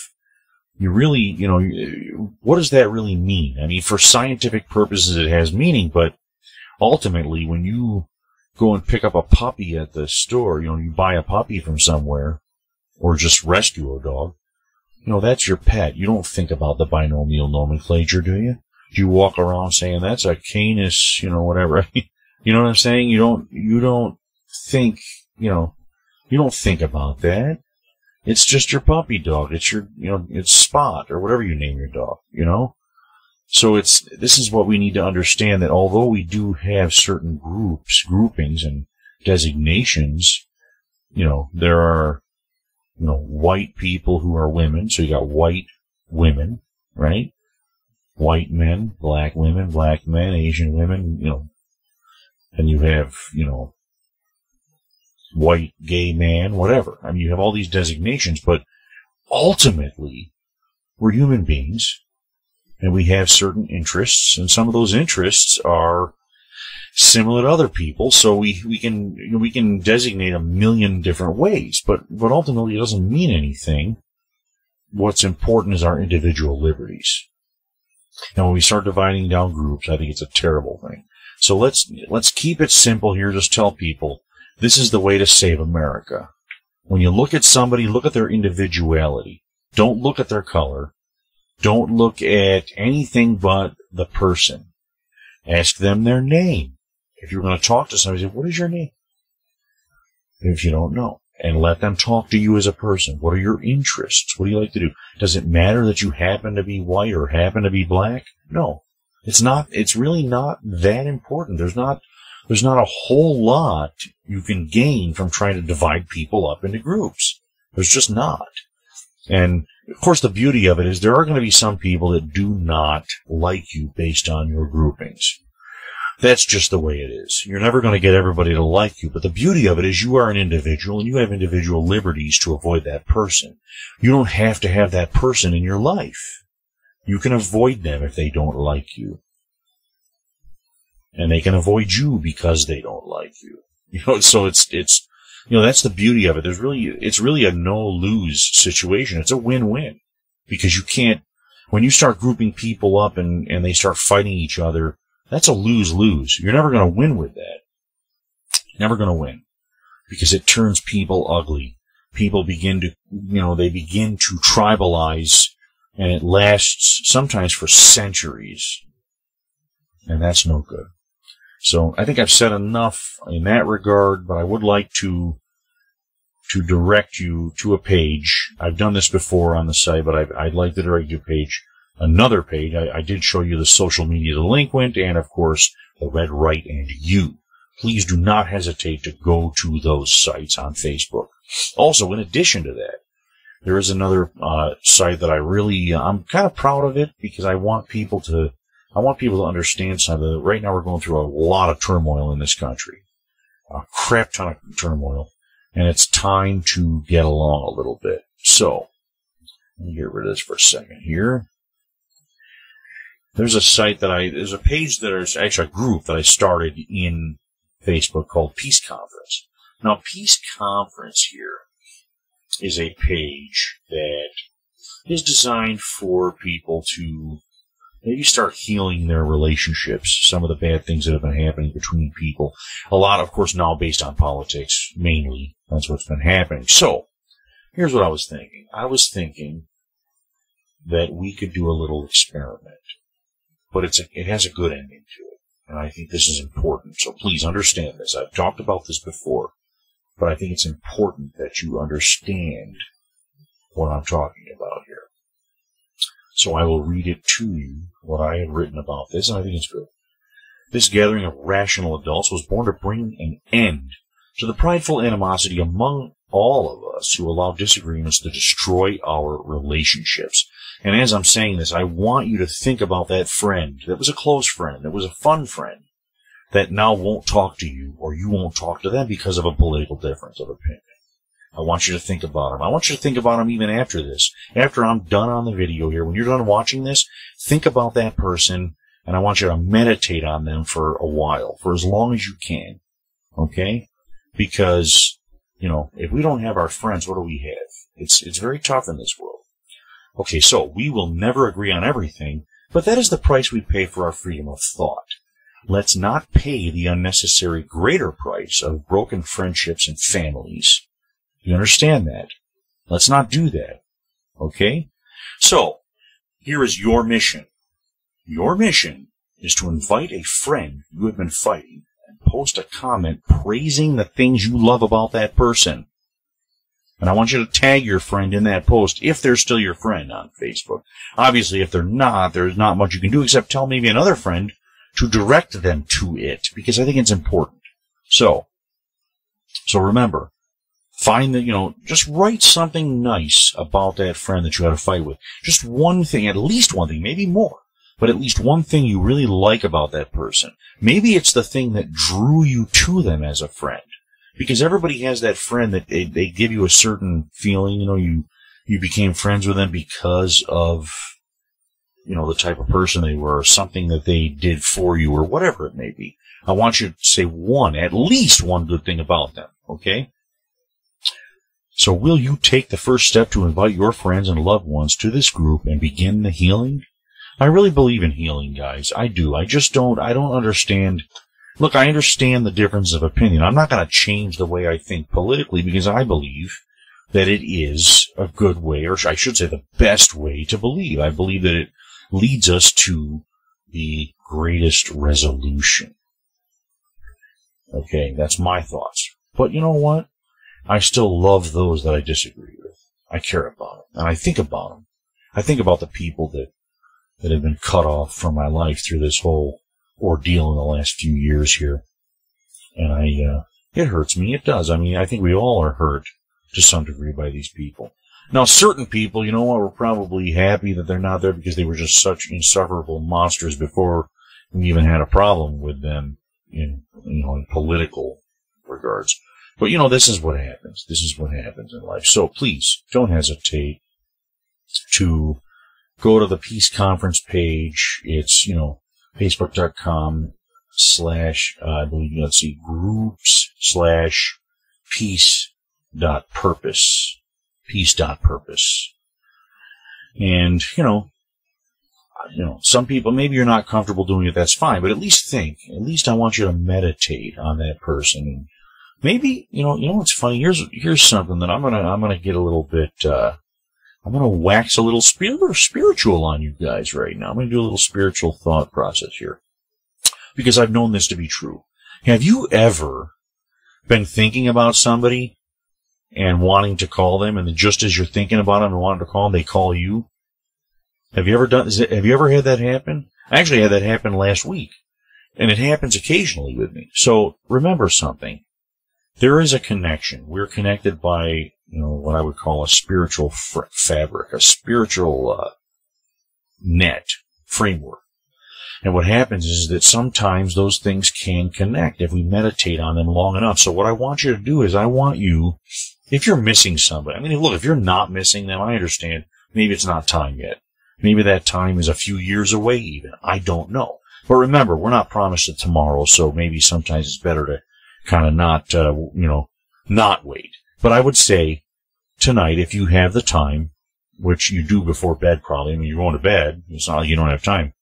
you really, you know, what does that really mean? I mean, for scientific purposes, it has meaning, but ultimately, when you go and pick up a puppy at the store, you know, you buy a puppy from somewhere, or just rescue a dog, you know, that's your pet. You don't think about the binomial nomenclature, do you? Do you walk around saying, that's a Canis, you know, whatever? You know what I'm saying? You don't think, you know, you don't think about that. It's just your puppy dog. It's your, you know, it's Spot, or whatever you name your dog, you know? So this is what we need to understand, that although we do have certain groupings and designations, you know, there are, you know, white people who are women, so you got white women, right? White men, black women, black men, Asian women, you know, and you have, you know, white gay man, whatever. I mean, you have all these designations, but ultimately, we're human beings, and we have certain interests, and some of those interests are similar to other people, so we can designate a million different ways, but ultimately it doesn't mean anything. What's important is our individual liberties. And when we start dividing down groups, I think it's a terrible thing. So let's keep it simple here. Just tell people, this is the way to save America. When you look at somebody, look at their individuality. Don't look at their color. Don't look at anything but the person. Ask them their name. If you're going to talk to somebody, say, what is your name? If you don't know. And let them talk to you as a person. What are your interests? What do you like to do? Does it matter that you happen to be white or happen to be black? No. It's not. It's really not that important. There's not a whole lot you can gain from trying to divide people up into groups. There's just not. And, of course, the beauty of it is there are going to be some people that do not like you based on your groupings. That's just the way it is. You're never going to get everybody to like you, but the beauty of it is you are an individual, and you have individual liberties to avoid that person. You don't have to have that person in your life. You can avoid them if they don't like you. And they can avoid you because they don't like you. You know, so it's you know, that's the beauty of it. It's really a no-lose situation. It's a win-win. Because you can't, when you start grouping people up and they start fighting each other, that's a lose-lose. You're never going to win with that. Never going to win. Because it turns people ugly. People begin to, you know, they begin to tribalize, and it lasts sometimes for centuries. And that's no good. So I think I've said enough in that regard, but I would like to direct you to a page. I've done this before on the site, but I'd like to direct you to another page. I did show you the social media delinquent and, of course, the Red Right and You. Please do not hesitate to go to those sites on Facebook. Also, in addition to that, there is another site that I'm kind of proud of it because I want people to understand something. Right now we're going through a lot of turmoil in this country. A crap ton of turmoil. And it's time to get along a little bit. So, let me get rid of this for a second here. There's a site there's a page there's actually a group that I started in Facebook called Peace Conference. Now, Peace Conference here is a page that is designed for people to maybe start healing their relationships, some of the bad things that have been happening between people. A lot, of course, now based on politics, mainly. That's what's been happening. So, here's what I was thinking. I was thinking that we could do a little experiment. But it has a good ending to it. And I think this is important. So please understand this. I've talked about this before. But I think it's important that you understand what I'm talking about here. So I will read it to you, what I have written about this, and I think it's good. This gathering of rational adults was born to bring an end to the prideful animosity among all of us who allow disagreements to destroy our relationships. And as I'm saying this, I want you to think about that friend that was a close friend, that was a fun friend, that now won't talk to you, or you won't talk to them because of a political difference of opinion. I want you to think about them. I want you to think about them even after this. After I'm done on the video here, when you're done watching this, think about that person, and I want you to meditate on them for a while, for as long as you can. Okay? Because, you know, if we don't have our friends, what do we have? It's very tough in this world. Okay, so we will never agree on everything, but that is the price we pay for our freedom of thought. Let's not pay the unnecessary greater price of broken friendships and families. You understand that? Let's not do that. Okay? So, here is your mission. Your mission is to invite a friend you have been fighting and post a comment praising the things you love about that person. And I want you to tag your friend in that post if they're still your friend on Facebook. Obviously, if they're not, there's not much you can do except tell maybe another friend to direct them to it, because I think it's important. So remember, find that, just write something nice about that friend that you had a fight with. Just one thing, at least one thing, maybe more, but at least one thing you really like about that person. Maybe it's the thing that drew you to them as a friend. Because everybody has that friend that they give you a certain feeling, you became friends with them because of, the type of person they were, or something that they did for you, or whatever it may be. I want you to say at least one good thing about them, okay? So will you take the first step to invite your friends and loved ones to this group and begin the healing? I really believe in healing, guys. I do. I don't understand. Look, I understand the difference of opinion. I'm not going to change the way I think politically because I believe that it is a good way, or I should say the best way to believe. I believe that it leads us to the greatest resolution. Okay, that's my thoughts. But you know what? I still love those that I disagree with. I care about them, and I think about them. I think about the people that have been cut off from my life through this whole ordeal in the last few years here. And it hurts me. It does. I mean, I think we all are hurt to some degree by these people. Now, certain people, you know what, we're probably happy that they're not there because they were just such insufferable monsters before we even had a problem with them in political regards. But, this is what happens. This is what happens in life. So please, don't hesitate to go to the Peace Conference page. It's, Facebook.com/ groups/peace.purpose. Peace.purpose. And, some people, maybe you're not comfortable doing it, that's fine, but at least think. At least I want you to meditate on that person. And maybe, what's funny? Here's something that I'm gonna get a little bit, I'm gonna wax a little spiritual on you guys right now. I'm gonna do a little spiritual thought process here. Because I've known this to be true. Have you ever been thinking about somebody and wanting to call them, and then just as you're thinking about them and wanting to call them, they call you? Have you ever had that happen? I actually had that happen last week. And it happens occasionally with me. So remember something. There is a connection. We're connected by, what I would call a spiritual fabric, a spiritual net, framework. And what happens is that sometimes those things can connect if we meditate on them long enough. So what I want you to do is I want you, if you're missing somebody, look, if you're not missing them, I understand. Maybe it's not time yet. Maybe that time is a few years away even. I don't know. But remember, we're not promised a tomorrow, so maybe sometimes it's better to kind of not wait. But I would say tonight, if you have the time, which you do before bed probably, you're going to bed, it's not like you don't have time.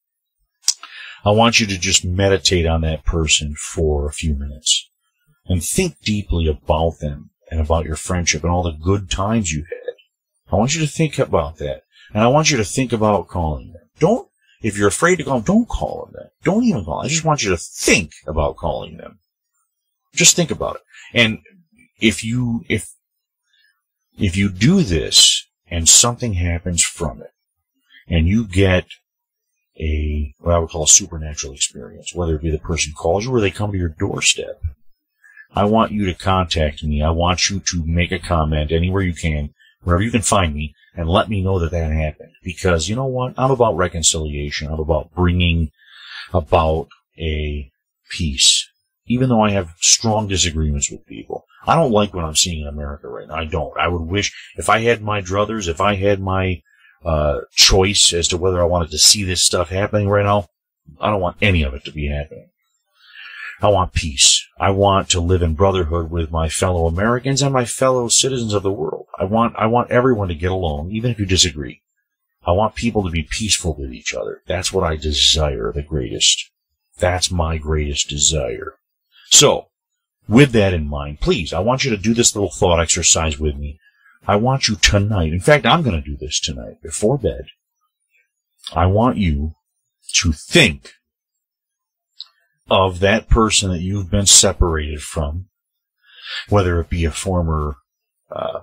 I want you to just meditate on that person for a few minutes and think deeply about them and about your friendship and all the good times you had. I want you to think about that. And I want you to think about calling them. If you're afraid to call them, don't call them then. Don't even call them. I just want you to think about calling them. Just think about it. And if you do this and something happens from it and you get what I would call a supernatural experience, whether it be the person calls you or they come to your doorstep, I want you to contact me. I want you to make a comment anywhere you can, wherever you can find me, and let me know that happened. Because you know what? I'm about reconciliation. I'm about bringing about a peace. Even though I have strong disagreements with people. I don't like what I'm seeing in America right now. I don't. I would wish, if I had my druthers, if I had my choice as to whether I wanted to see this stuff happening right now, I don't want any of it to be happening. I want peace. I want to live in brotherhood with my fellow Americans and my fellow citizens of the world. I want everyone to get along, even if you disagree. I want people to be peaceful with each other. That's what I desire the greatest. That's my greatest desire. So, with that in mind, please, I want you to do this little thought exercise with me. I want you tonight, in fact, I'm going to do this tonight before bed. I want you to think of that person that you've been separated from, whether it be a former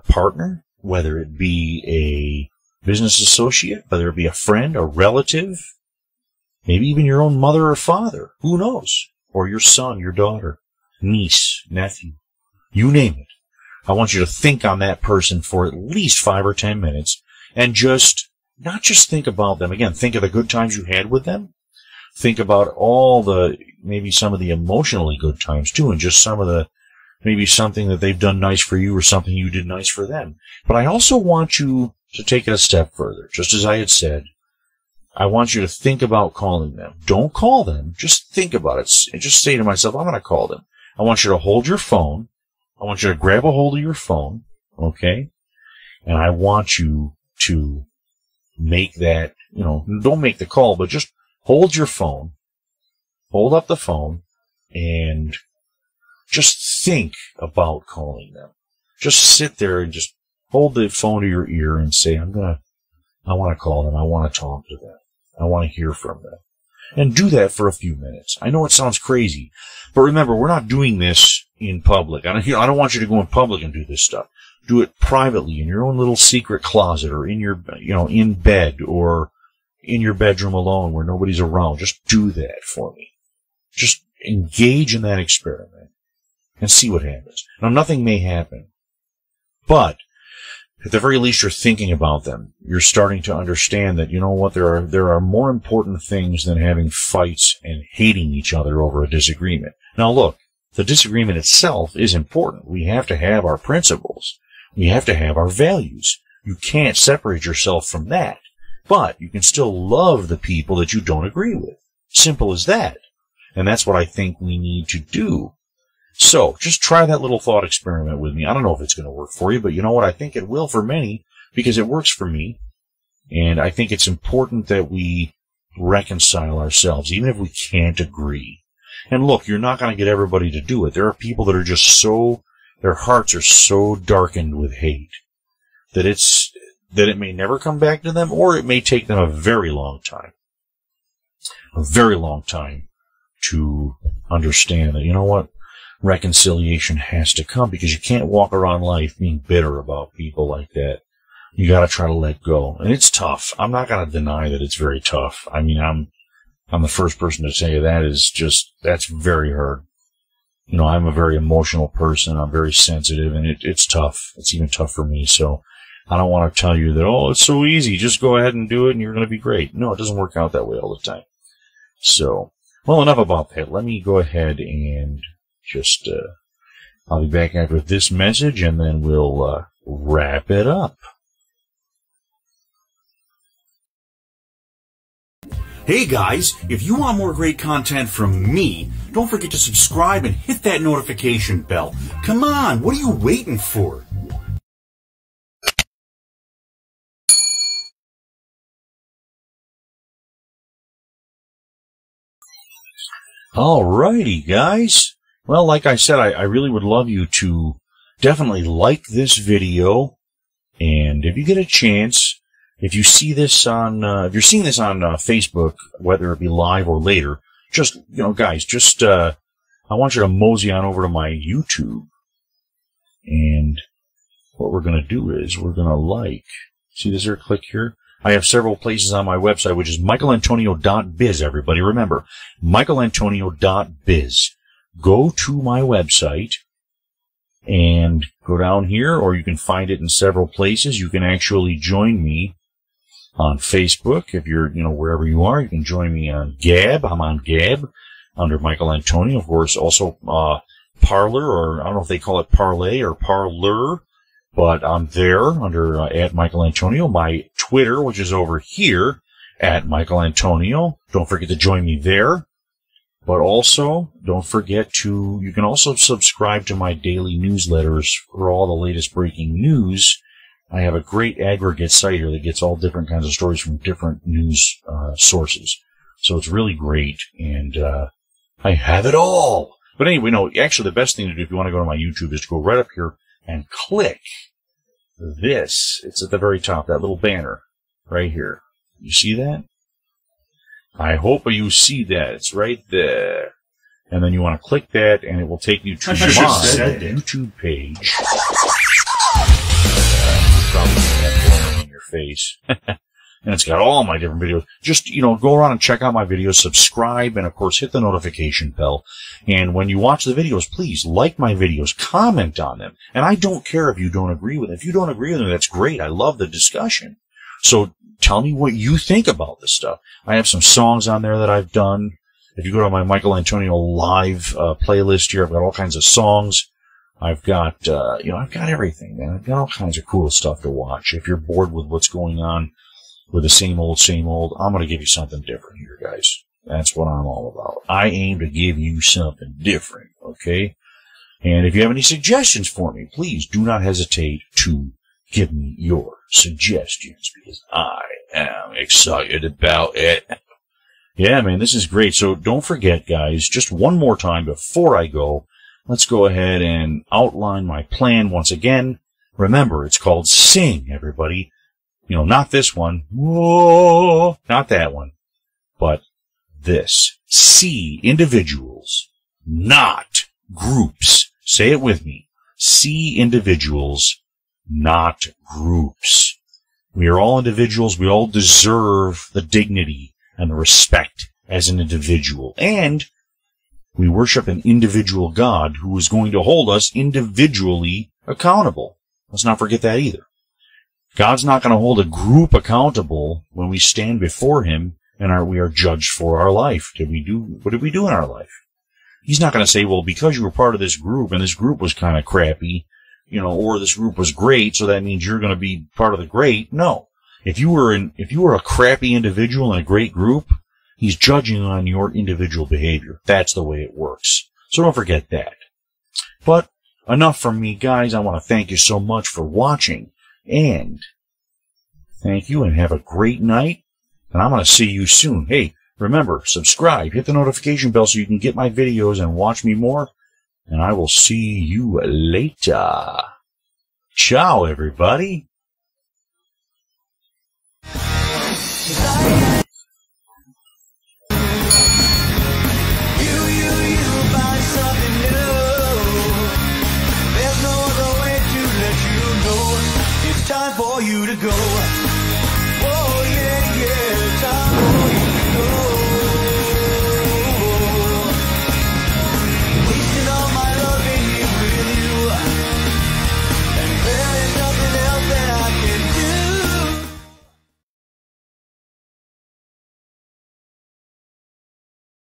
partner, whether it be a business associate, whether it be a friend, a relative, maybe even your own mother or father, who knows, or your son, your daughter, niece, nephew, you name it. I want you to think on that person for at least 5 or 10 minutes and not just think about them. Again, think of the good times you had with them. Think about maybe some of the emotionally good times too, and just maybe something that they've done nice for you or something you did nice for them. But I also want you to take it a step further. Just as I had said, I want you to think about calling them. Don't call them. Just think about it. And just say to myself, I'm going to call them. I want you to hold your phone. I want you to grab a hold of your phone, okay? And I want you to make that, don't make the call, but just hold your phone, hold up the phone, and just think about calling them. Just sit there and just hold the phone to your ear and say, I want to call them. I want to talk to them. I want to hear from them. And do that for a few minutes. I know it sounds crazy, but remember, we're not doing this in public. I don't want you to go in public and do this stuff. Do it privately in your own little secret closet, or in your, in bed, or in your bedroom alone where nobody's around. Just do that for me. Just engage in that experiment and see what happens. Now, nothing may happen, but at the very least, you're thinking about them. You're starting to understand that, there are more important things than having fights and hating each other over a disagreement. Now, look, the disagreement itself is important. We have to have our principles. We have to have our values. You can't separate yourself from that. But you can still love the people that you don't agree with. Simple as that. And that's what I think we need to do. So, just try that little thought experiment with me. I don't know if it's going to work for you, but you know what? I think it will for many, because it works for me. And I think it's important that we reconcile ourselves, even if we can't agree. And look, you're not going to get everybody to do it. There are people that are just their hearts are so darkened with hate that it may never come back to them, or it may take them a very long time to understand that, you know what? Reconciliation has to come, because you can't walk around life being bitter about people like that. You got to try to let go, and it's tough. I'm not going to deny that it's very tough. I mean, I'm the first person to say that's very hard. I'm a very emotional person. I'm very sensitive, and it's tough. It's even tough for me. So I don't want to tell you that, it's so easy. Just go ahead and do it, and you're going to be great. No, it doesn't work out that way all the time. So, well, enough about that. Let me go ahead and I'll be back after this message, and then we'll wrap it up.
Hey guys, if you want more great content from me, don't forget to subscribe and hit that notification bell. Come on, what are you waiting for?
Alrighty, guys. Well, like I said, I really would love you to definitely like this video, and if you get a chance, if you see this if you're seeing this on Facebook, whether it be live or later, just, guys, I want you to mosey on over to my YouTube, and what we're going to do is we're going to see this here, click here. I have several places on my website, which is Michaelantonio.biz, everybody. Remember, Michaelantonio.biz. Go to my website and go down here, or you can find it in several places. You can actually join me on Facebook. If you're, wherever you are, you can join me on Gab. I'm on Gab under Michaelantonio. Of course, also Parler, or I don't know if they call it Parlay or Parler, but I'm there under at Michaelantonio. My Twitter, which is over here at Michaelantonio. Don't forget to join me there. But also, don't forget you can also subscribe to my daily newsletters for all the latest breaking news I have a great aggregate site here that gets all different kinds of stories from different news sources. So it's really great, and I have it all. But anyway, no, actually the best thing to do if you want to go to my YouTube is to go right up here and click this. It's at the very top, that little banner right here. You see that? I hope you see that. It's right there. And then you want to click that, and it will take you to my YouTube page. Probably have in your face. And it's got all my different videos. Just, go around and check out my videos, subscribe, and of course hit the notification bell. And when you watch the videos, please like my videos, comment on them. And I don't care if you don't agree with them. If you don't agree with them, that's great. I love the discussion. So tell me what you think about this stuff. I have some songs on there that I've done. If you go to my Michaelantonio live playlist here, I've got all kinds of songs. I've got, I've got everything, man. I've got all kinds of cool stuff to watch. If you're bored with what's going on with the same old, I'm going to give you something different here, guys. That's what I'm all about. I aim to give you something different, okay? And if you have any suggestions for me, please do not hesitate to give me your suggestions, because I am excited about it. Yeah, man, this is great. So don't forget, guys, just one more time before I go, let's go ahead and outline my plan once again. Remember, it's called Sing, everybody. Not this one. Whoa, not that one. But this. See individuals, not groups. Say it with me. See individuals, not groups. We are all individuals. We all deserve the dignity and the respect as an individual. And we worship an individual God who is going to hold us individually accountable. Let's not forget that either. God's not going to hold a group accountable when we stand before Him and we are judged for our life. What did we do in our life? He's not going to say, well, because you were part of this group and this group was kind of crappy, or this group was great, so that means you're going to be part of the great. No. If you were a crappy individual in a great group, He's judging on your individual behavior. That's the way it works. So don't forget that. But enough from me, guys. I want to thank you so much for watching. And thank you, and have a great night. And I'm going to see you soon. Hey, remember, subscribe, hit the notification bell so you can get my videos and watch me more. And I will see you later. Ciao, everybody.
Time for you to go.